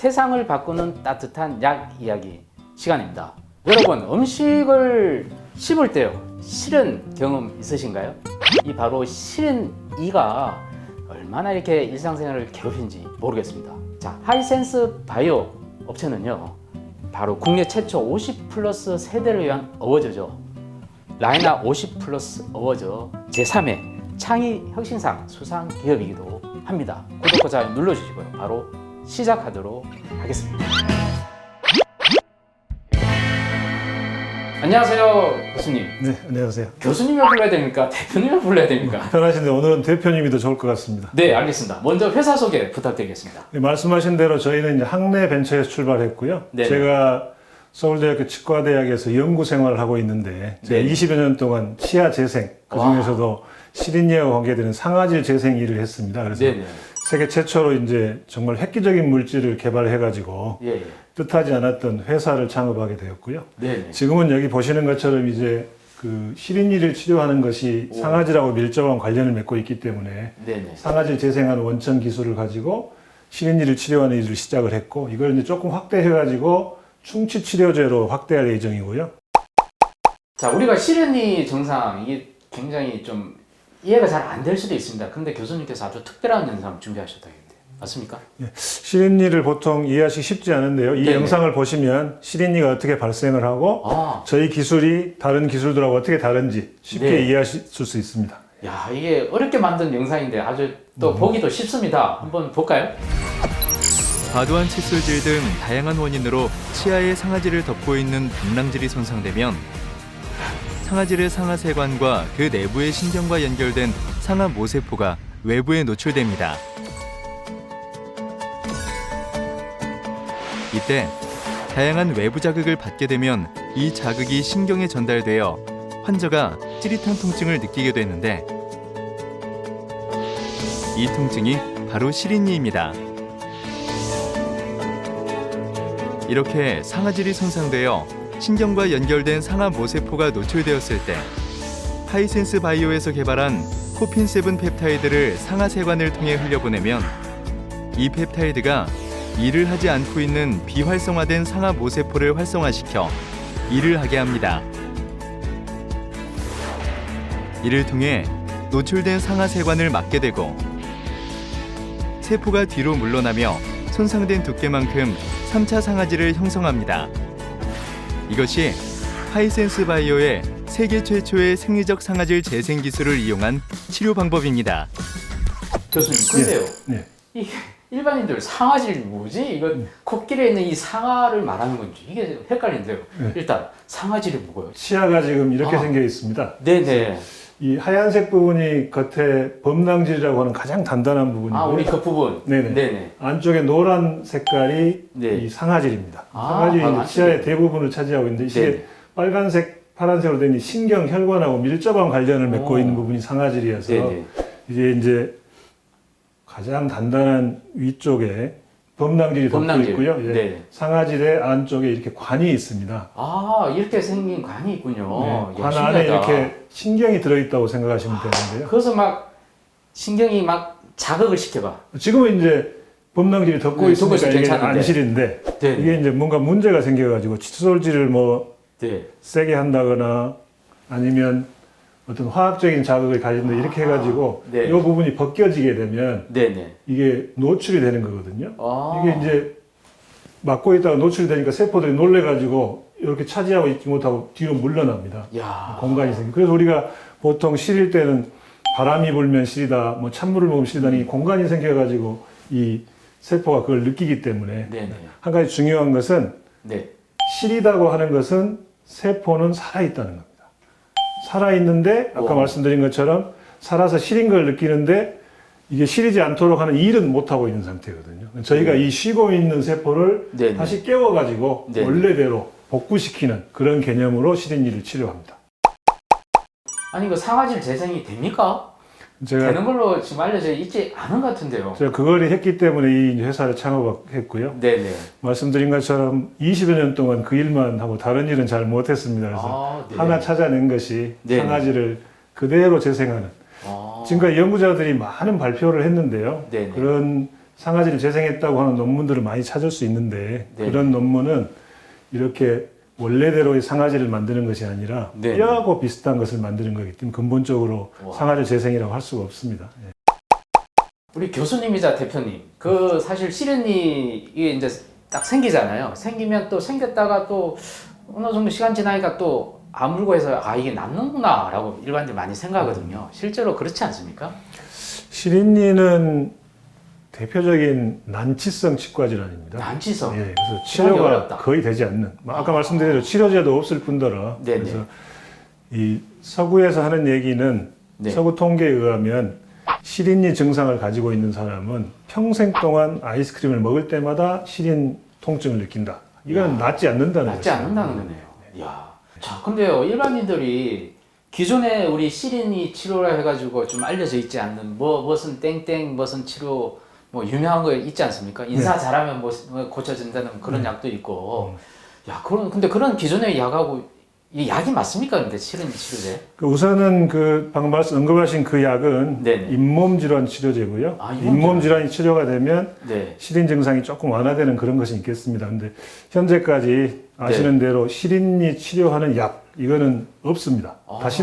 세상을 바꾸는 따뜻한 약 이야기 시간입니다. 여러분, 음식을 씹을 때요, 싫은 경험 있으신가요? 이 바로 싫은 이가 얼마나 이렇게 일상생활을 괴롭힌지 모르겠습니다. 자, 하이센스 바이오 업체는요, 바로 국내 최초 50 플러스 세대를 위한 어워즈죠. 라이나 50 플러스 어워즈 제3회 창의 혁신상 수상 기업이기도 합니다. 구독과 좋아요 눌러주시고요. 바로 시작하도록 하겠습니다. 안녕하세요, 교수님. 네, 안녕하세요. 교수님을 불러야 됩니까? 대표님을 불러야 됩니까? 편하신데 오늘은 대표님이 더 좋을 것 같습니다. 네, 알겠습니다. 먼저 회사 소개 부탁드리겠습니다. 네, 말씀하신 대로 저희는 이제 학내 벤처에서 출발했고요. 네네. 제가 서울대학교 치과대학에서 연구 생활을 하고 있는데 제가 네네. 20여 년 동안 치아 재생, 그 중에서도 시린이와 관계되는 상아질 재생 일을 했습니다. 그래서 네네. 세계 최초로 이제 정말 획기적인 물질을 개발해가지고 예, 예. 뜻하지 않았던 회사를 창업하게 되었고요. 네네. 지금은 여기 보시는 것처럼 이제 그 시린이를 치료하는 것이 오. 상아질하고 밀접한 관련을 맺고 있기 때문에 네네. 상아질 재생하는 원천 기술을 가지고 시린이를 치료하는 일을 시작을 했고, 이걸 이제 조금 확대해가지고 충치 치료제로 확대할 예정이고요. 자, 우리가 시린이 증상, 이게 굉장히 좀 이해가 잘 안 될 수도 있습니다. 근데 교수님께서 아주 특별한 영상 준비하셨다는데 맞습니까? 시린이를 보통 이해하시기 쉽지 않은데요. 이 네네. 영상을 보시면 시린이가 어떻게 발생을 하고 아, 저희 기술이 다른 기술들하고 어떻게 다른지 쉽게 네. 이해하실 수 있습니다. 야, 이게 어렵게 만든 영상인데 아주 또 보기도 쉽습니다. 한번 볼까요? 과도한 칫솔질 등 다양한 원인으로 치아의 상아질을 덮고 있는 담낭질이 손상되면 상아질의 상아세관과 그 내부의 신경과 연결된 상아모세포가 외부에 노출됩니다. 이때 다양한 외부 자극을 받게 되면 이 자극이 신경에 전달되어 환자가 찌릿한 통증을 느끼게 되는데, 이 통증이 바로 시린이입니다. 이렇게 상아질이 손상되어 신경과 연결된 상아모세포가 노출되었을 때 하이센스 바이오에서 개발한 코핀7 펩타이드를 상아세관을 통해 흘려보내면 이 펩타이드가 일을 하지 않고 있는 비활성화된 상아모세포를 활성화시켜 일을 하게 합니다. 이를 통해 노출된 상아세관을 막게 되고 세포가 뒤로 물러나며 손상된 두께만큼 3차 상아질을 형성합니다. 이것이 하이센스 바이오의 세계 최초의 생리적 상아질 재생 기술을 이용한 치료 방법입니다. 교수님, 근데요. 네. 이 일반인들 상아질 뭐지? 이거 코끼리에 있는 이 상아를 말하는 건지 이게 헷갈리는데요. 네. 일단 상아질이 뭐고요? 치아가 지금 이렇게 아. 생겨 있습니다. 네네. 이 하얀색 부분이 겉에 범낭질이라고 하는 가장 단단한 부분이고요. 아, 우리 그 부분. 네네. 네네. 안쪽에 노란 색깔이 네. 이 상아질입니다. 아, 상아질이 이제 상아질. 치아의 대부분을 차지하고 있는데, 이게 네네. 빨간색, 파란색으로 된 이 신경 혈관하고 밀접한 관련을 맺고 오. 있는 부분이 상아질이어서 네네. 이제 가장 단단한 위쪽에 범낭질이 덮고 범낭질. 있고요. 예. 네. 상아질의 안쪽에 이렇게 관이 있습니다. 아, 이렇게 생긴 관이 있군요. 네, 야, 관 안에 신기하다. 이렇게 신경이 들어있다고 생각하시면 되는데요. 그래서 막 신경이 막 자극을 시켜봐. 지금은 이제 범낭질이 덮고 네, 있으니까 덮고 이게 괜찮은데. 안실인데, 네. 이게 이제 뭔가 문제가 생겨가지고 칫솔질을 뭐 네. 세게 한다거나 아니면 어떤 화학적인 자극을 가진다 이렇게 해가지고 네. 이 부분이 벗겨지게 되면 네네. 이게 노출이 되는 거거든요. 아. 이게 이제 막고 있다가 노출이 되니까 세포들이 놀래가지고 이렇게 차지하고 있지 못하고 뒤로 물러납니다. 야. 공간이 생겨. 그래서 우리가 보통 시릴 때는 바람이 불면 시리다, 뭐 찬물을 먹으면 시리다니, 이 공간이 생겨가지고 이 세포가 그걸 느끼기 때문에, 네네. 한 가지 중요한 것은 네. 시리다고 하는 것은 세포는 살아있다는 겁니다. 살아있는데 아까 오. 말씀드린 것처럼 살아서 시린 걸 느끼는데 이게 시리지 않도록 하는 일은 못하고 있는 상태거든요. 저희가 이 쉬고 있는 세포를 네네. 다시 깨워가지고 네네. 원래대로 복구시키는 그런 개념으로 시린이를 치료합니다. 아니, 이거 상아질 재생이 됩니까? 되는 걸로 지금 알려져 있지 않은 것 같은데요. 제가 그걸 했기 때문에 이 회사를 창업했고요. 네네. 말씀드린 것처럼 20여 년 동안 그 일만 하고 다른 일은 잘 못했습니다. 그래서 아, 네네. 하나 찾아낸 것이 네네. 상아지를 그대로 재생하는. 아. 지금까지 연구자들이 많은 발표를 했는데요. 네네. 그런 상아지를 재생했다고 하는 논문들을 많이 찾을 수 있는데 네. 그런 논문은 이렇게 원래대로의 상아지를 만드는 것이 아니라 네. 뼈하고 비슷한 것을 만드는 거기 때문에 근본적으로 와. 상아지 재생이라고 할 수가 없습니다. 예. 우리 교수님이자 대표님, 그 사실 실현이 이게 이제 딱 생기잖아요. 생기면 또 생겼다가 또 어느 정도 시간 지나니까 또 아물고 해서 아 이게 낫는구나라고 일반인들이 많이 생각하거든요. 실제로 그렇지 않습니까? 시린니는 대표적인 난치성 치과 질환입니다. 난치성. 예, 그래서 치료하기 치료가 어렵다. 거의 되지 않는. 아까 말씀드린 대로 치료제도 없을 뿐더러. 네네. 그래서 이 서구에서 하는 얘기는 네. 서구 통계에 의하면 시린니 증상을 가지고 있는 사람은 평생 동안 아이스크림을 먹을 때마다 시린 통증을 느낀다. 이건 낫지 않는다는 낫지 거죠. 않는다는 거네요. 이야. 자, 근데요, 일반인들이 기존에 우리 시린이 치료라 해가지고 좀 알려져 있지 않는 무슨 땡땡 무슨 치료 뭐 유명한 거 있지 않습니까? 인사 잘하면 뭐 고쳐진다는 그런 약도 있고. 야, 근데 그런 기존의 약하고 이 약이 맞습니까? 근데 시린 치료제? 우선은 그 방금 언급하신 그 약은 네네. 잇몸 질환 치료제고요. 아, 잇몸 잇몸 질환이 치료가 되면 네. 시린 증상이 조금 완화되는 그런 것이 있겠습니다. 근데 현재까지 아시는 대로 시린니 치료하는 약 이거는 없습니다. 아. 다시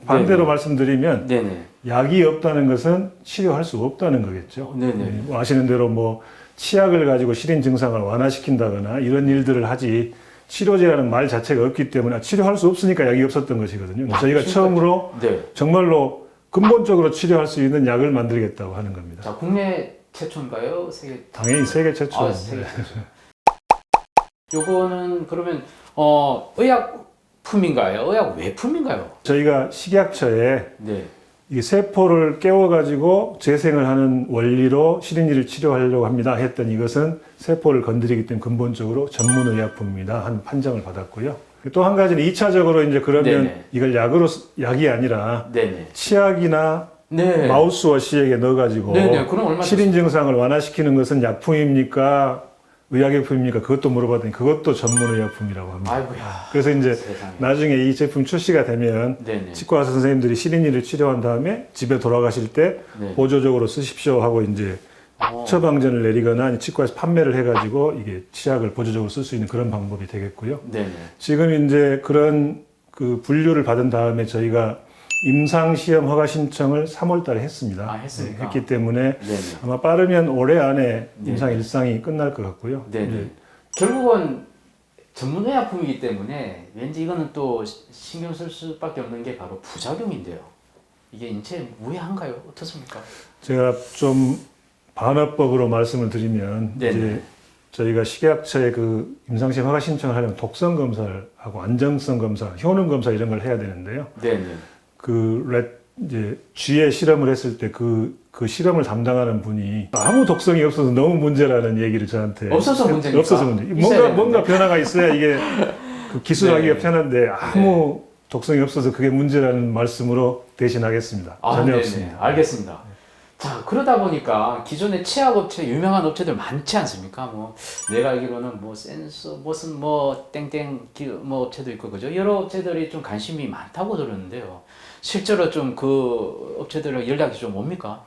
반대로 말씀드리면 네네. 약이 없다는 것은 치료할 수 없다는 거겠죠. 네네. 네, 뭐 아시는 대로 뭐 치약을 가지고 시린 증상을 완화시킨다거나 이런 일들을 하지 치료제라는 말 자체가 없기 때문에 치료할 수 없으니까 약이 없었던 것이거든요. 저희가 처음으로 네. 정말로 근본적으로 치료할 수 있는 약을 만들겠다고 하는 겁니다. 자, 국내 최초인가요? 세계? 당연히 세계 최초. 아, 세계 최초. 요거는 그러면 의약품인가요? 의약 외품인가요? 저희가 식약처에 네. 이 세포를 깨워가지고 재생을 하는 원리로 시린이를 치료하려고 합니다 했더니 이것은 세포를 건드리기 때문에 근본적으로 전문의약품입니다 한 판정을 받았고요. 또 한 가지는 2차적으로 이제 그러면 네네. 이걸 약이 아니라 네네. 치약이나 네. 마우스워시액에 넣어가지고 네네. 그럼 얼마 시린 증상을 완화시키는 것은 약품입니까? 의약약품입니까? 그것도 물어봤더니 그것도 전문의약품이라고 합니다. 아이고야. 그래서 이제 세상에. 나중에 이 제품 출시가 되면 네네. 치과 의사 선생님들이 시린이를 치료한 다음에 집에 돌아가실 때 네. 보조적으로 쓰십시오 하고 이제 처방전을 내리거나 치과에서 판매를 해가지고 이게 치약을 보조적으로 쓸 수 있는 그런 방법이 되겠고요. 네네. 지금 이제 그런 그 분류를 받은 다음에 저희가 임상시험 허가 신청을 3월 달에 했습니다. 아, 했습니까? 했기 때문에 네네. 아마 빠르면 올해 안에 네. 임상 일상이 끝날 것 같고요. 네네. 네. 결국은 전문의약품이기 때문에 왠지 이거는 또 신경 쓸 수밖에 없는 게 바로 부작용인데요. 이게 인체에 무해한가요? 어떻습니까? 제가 좀 반어법으로 말씀을 드리면 네네. 이제 저희가 식약처에 그 임상시험 허가 신청을 하려면 독성 검사를 하고 안정성 검사, 효능 검사 이런 걸 해야 되는데요. 네네. 이제 쥐에 실험을 했을 때 그 실험을 담당하는 분이 아무 독성이 없어서 너무 문제라는 얘기를 저한테 없어서 문제니까? 없어서 문제. 있어야 뭔가 되는데. 변화가 있어야 이게 그 기술하기가 네. 편한데 아무 독성이 없어서 그게 문제라는 말씀으로 대신하겠습니다. 전혀 네네. 없습니다. 알겠습니다. 자, 그러다 보니까 기존의 치약 업체, 유명한 업체들 많지 않습니까? 뭐, 내가 알기로는 뭐, 센서, 무슨 뭐, 뭐, 업체도 있고, 그죠? 여러 업체들이 좀 관심이 많다고 들었는데요. 실제로 좀 그 업체들과 연락이 좀 옵니까?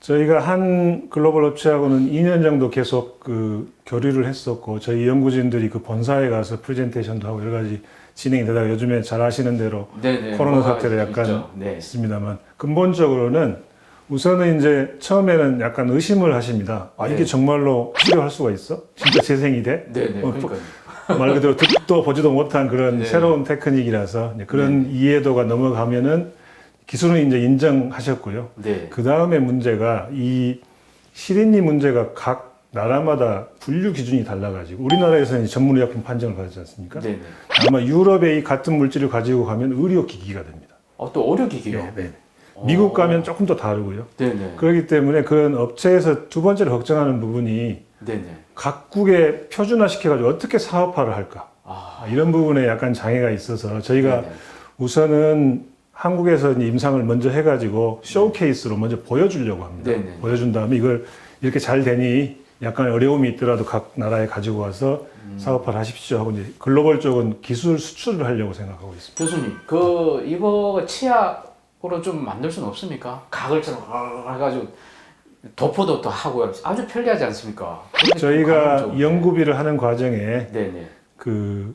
저희가 한 글로벌 업체하고는 2년 정도 계속 그 교류를 했었고, 저희 연구진들이 그 본사에 가서 프레젠테이션도 하고 여러 가지 진행이 되다가 요즘에 잘 아시는 대로 네네. 코로나 뭐가 사태로 약간 있죠. 네. 있습니다만, 근본적으로는 우선은 이제 처음에는 약간 의심을 하십니다. 아, 이게 네. 정말로 치료할 수가 있어? 진짜 재생이 돼? 네네. 그러니까요. 말 그대로 듣도 보지도 못한 그런 네. 새로운 테크닉이라서 이제 그런 이해도가 넘어가면은 기술은 이제 인정하셨고요. 네. 그 다음에 문제가 이 시린니 문제가 각 나라마다 분류 기준이 달라가지고 우리나라에서는 전문의약품 판정을 받지 않습니까? 네네. 아마 유럽에 이 같은 물질을 가지고 가면 의료기기가 됩니다. 또 의료기기요? 네. 미국 가면 조금 더 다르고요. 네네. 그렇기 때문에 그런 업체에서 두 번째로 걱정하는 부분이 네네. 각국에 표준화시켜가지고 어떻게 사업화를 할까? 이런 부분에 약간 장애가 있어서 저희가 네네. 우선은 한국에서 이제 임상을 먼저 해가지고 쇼케이스로 먼저 보여주려고 합니다. 네네. 보여준 다음에 이걸 이렇게 잘 되니 약간 어려움이 있더라도 각 나라에 가지고 와서 사업화를 하십시오 하고 이제 글로벌 쪽은 기술 수출을 하려고 생각하고 있습니다. 교수님, 이거 치약으로 좀 만들 수는 없습니까? 가글처럼 해가지고 도포도 또 하고요. 아주 편리하지 않습니까? 그런데 좀 저희가 가격적으로. 연구비를 하는 과정에 네네. 그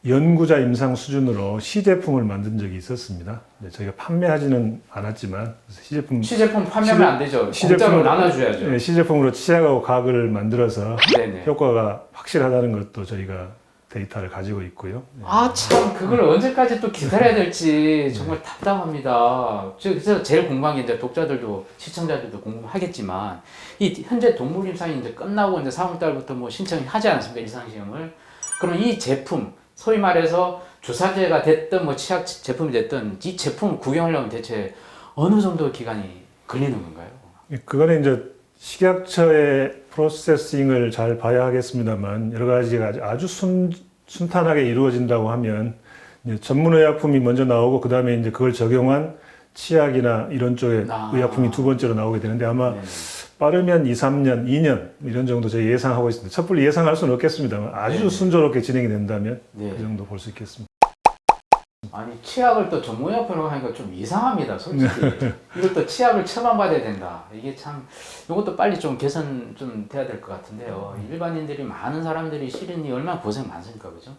연구자 임상 수준으로 시제품을 만든 적이 있었습니다. 저희가 판매하지는 않았지만 시제품 시제품 판매하면 안 되죠. 공짜로 나눠줘야죠. 네, 시제품으로 치약하고 가글을 만들어서 네네. 효과가 확실하다는 것도 저희가 데이터를 가지고 있고요. 네. 아, 참, 그걸 언제까지 또 기다려야 될지 정말 답답합니다. 그래서 제일 궁금한 게 이제 독자들도, 시청자들도 궁금하겠지만, 이 현재 동물 임상이 이제 끝나고 이제 4월달부터 뭐 신청을 하지 않습니까? 일상시험을. 그럼 이 제품, 소위 말해서 주사제가 됐든 뭐 치약 제품이 됐든 이 제품을 구경하려면 대체 어느 정도 기간이 걸리는 건가요? 그거는 이제 식약처의 프로세싱을 잘 봐야 하겠습니다만 여러 가지가 아주 순탄하게 이루어진다고 하면 이제 전문의약품이 먼저 나오고 그 다음에 이제 그걸 적용한 치약이나 이런 쪽의 의약품이 두 번째로 나오게 되는데 아마 네네. 빠르면 2, 3년, 2년 이런 정도 저희 예상하고 있습니다. 섣불리 예상할 수는 없겠습니다만 아주 네네. 순조롭게 진행이 된다면 네. 그 정도 볼 수 있겠습니다. 아니 치약을 또 전문의약품으로 하니까 좀 이상합니다 솔직히. 이것도 치약을 처방받아야 된다. 이게 참 이것도 빨리 좀 개선 좀 돼야 될 것 같은데요. 일반인들이 많은 사람들이 실은이 얼마나 고생 많습니까, 그죠?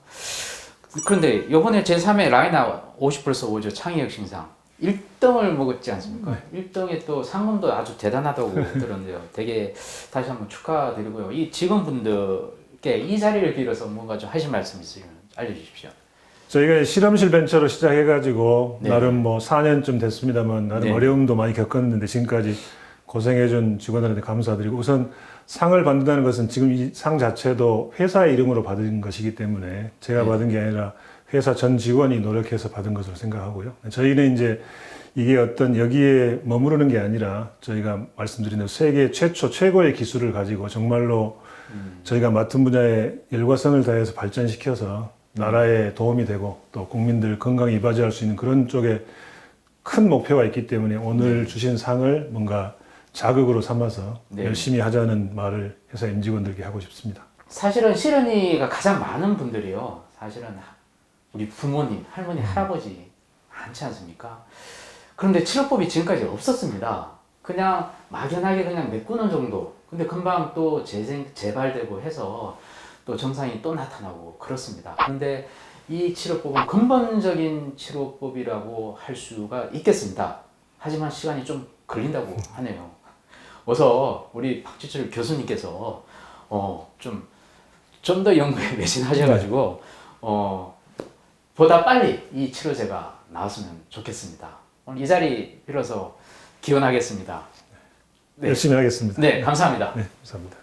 그런데 이번에 제3회 라이나 50플러스 5조 창의혁 신상 1등을 먹었지 않습니까? 1등에 또 상금도 아주 대단하다고 들었는데요. 되게 다시 한번 축하드리고요. 이 직원분들께 이 자리를 빌어서 뭔가 좀 하실 말씀 있으면 알려주십시오. 저희가 실험실 벤처로 시작해가지고 네. 나름 뭐 4년쯤 됐습니다만 나름 네. 어려움도 많이 겪었는데 지금까지 고생해준 직원들한테 감사드리고 우선 상을 받는다는 것은 지금 이 상 자체도 회사의 이름으로 받은 것이기 때문에 제가 네. 받은 게 아니라 회사 전 직원이 노력해서 받은 것으로 생각하고요. 저희는 이제 이게 어떤 여기에 머무르는 게 아니라 저희가 말씀드린 대로 세계 최초 최고의 기술을 가지고 정말로 저희가 맡은 분야에 열과성을 다해서 발전시켜서 나라에 도움이 되고 또 국민들 건강에 이바지할 수 있는 그런 쪽에 큰 목표가 있기 때문에 오늘 주신 상을 뭔가 자극으로 삼아서 네. 열심히 하자는 말을 회사 임직원들께 하고 싶습니다. 사실은 실은이가 가장 많은 분들이요. 사실은 우리 부모님, 할머니, 할아버지 많지 않습니까? 그런데 치료법이 지금까지 없었습니다. 그냥 막연하게 그냥 메꾸는 정도. 근데 금방 또 재발되고 해서 또 증상이 또 나타나고 그렇습니다. 그런데 이 치료법은 근본적인 치료법이라고 할 수가 있겠습니다. 하지만 시간이 좀 걸린다고 하네요. 어서 우리 박지철 교수님께서 좀 더 연구에 매진하셔가지고 보다 빨리 이 치료제가 나왔으면 좋겠습니다. 오늘 이 자리 빌어서 기원하겠습니다. 네. 열심히 하겠습니다. 네, 감사합니다. 네, 감사합니다.